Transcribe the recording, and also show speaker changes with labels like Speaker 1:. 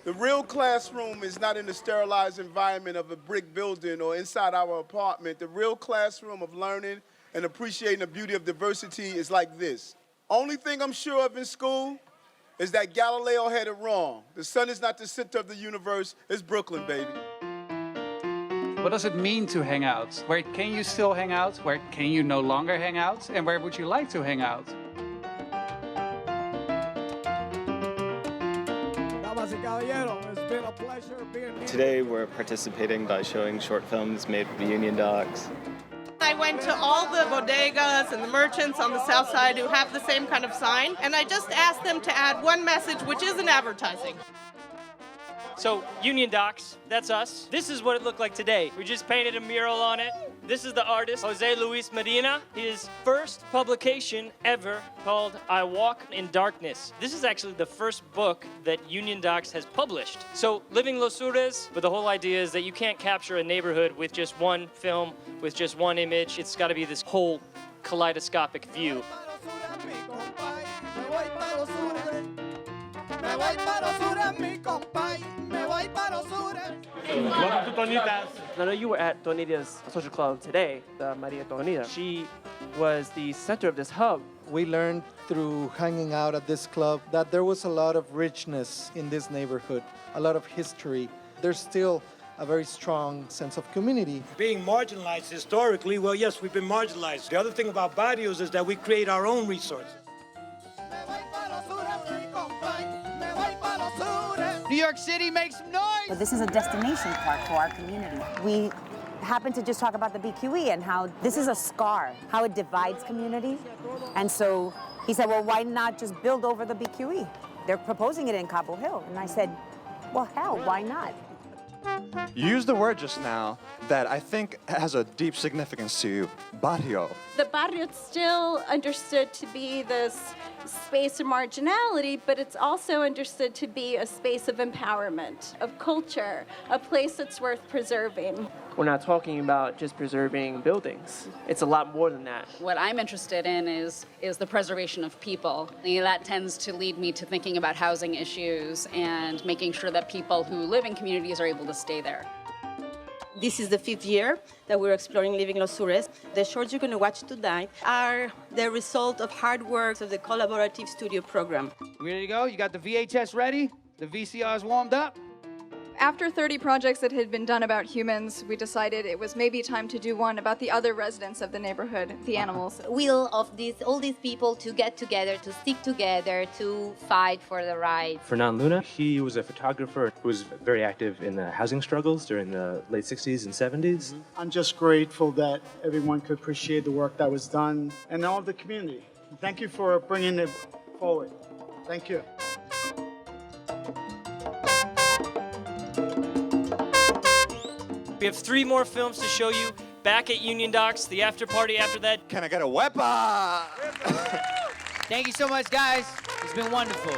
Speaker 1: The real classroom is not in the sterilized environment of a brick building or inside our apartment. The real classroom of learning and appreciating the beauty of diversity is like this. Only thing I'm sure of in school is that Galileo had it wrong. The sun is not the center of the universe, it's Brooklyn, baby.
Speaker 2: What does it mean to hang out? Where can you still hang out? Where can you no longer hang out? And where would you like to hang out?
Speaker 3: Damas y caballeros, it's been a pleasure being here.
Speaker 4: Today we're participating by showing short films made with the UnionDocs.
Speaker 5: I went to all the bodegas and the merchants on the Southside who have the same kind of sign, and I just asked them to add one message, which isn't advertising.
Speaker 6: So, UnionDocs, that's us. This is what it looked like today. We just painted a mural on it. This is the artist, Jose Luis Medina. His first publication ever called I Walk in Darkness. This is actually the first book that UnionDocs has published. So, Living Los Sures, but the whole idea is that you can't capture a neighborhood with just one film, with just one image. It's got to be this whole kaleidoscopic view.
Speaker 7: Welcome to Tonitas. I know you were at Tonitas Social Club today, Maria Tonita. She was the center of this hub.
Speaker 8: We learned through hanging out at this club that there was a lot of richness in this neighborhood, a lot of history. There's still a very strong sense of community.
Speaker 3: Being marginalized historically, well, yes, we've been marginalized. The other thing about Barrios is that we create our own resources.
Speaker 9: New York City, make some noise!
Speaker 10: But this is a destination park for our community. We happen to just talk about the BQE and how this is a scar, how it divides communities. And so he said, well, why not just build over the BQE? They're proposing it in Cobble Hill. And I said, well, hell, why not?
Speaker 11: You used the word just now that I think has a deep significance to you, barrio.
Speaker 12: The barrio is still understood to be this space of marginality, but it's also understood to be a space of empowerment, of culture, a place that's worth preserving.
Speaker 7: We're not talking about just preserving buildings. It's a lot more than that.
Speaker 13: What I'm interested in is the preservation of people. That tends to lead me to thinking about housing issues and making sure that people who live in communities are able to stay there.
Speaker 5: This is the 5th year that we're exploring Living Los Sures. The shorts you're going to watch tonight are the result of hard work of the collaborative studio program.
Speaker 9: Ready to go? You got the VHS ready? The VCR's warmed up?
Speaker 12: After 30 projects that had been done about humans, we decided it was maybe time to do one about the other residents of the neighborhood, the animals.
Speaker 13: Will of all these people to get together, to stick together, to fight for the right.
Speaker 14: Fernand Luna, he was a photographer who was very active in the housing struggles during the late 60s and 70s.
Speaker 3: I'm just grateful that everyone could appreciate the work that was done and all of the community. Thank you for bringing it forward. Thank you.
Speaker 6: We have 3 more films to show you back at UnionDocs, the after party after that.
Speaker 11: Can I get a wepa?
Speaker 9: Thank you so much, guys. It's been wonderful.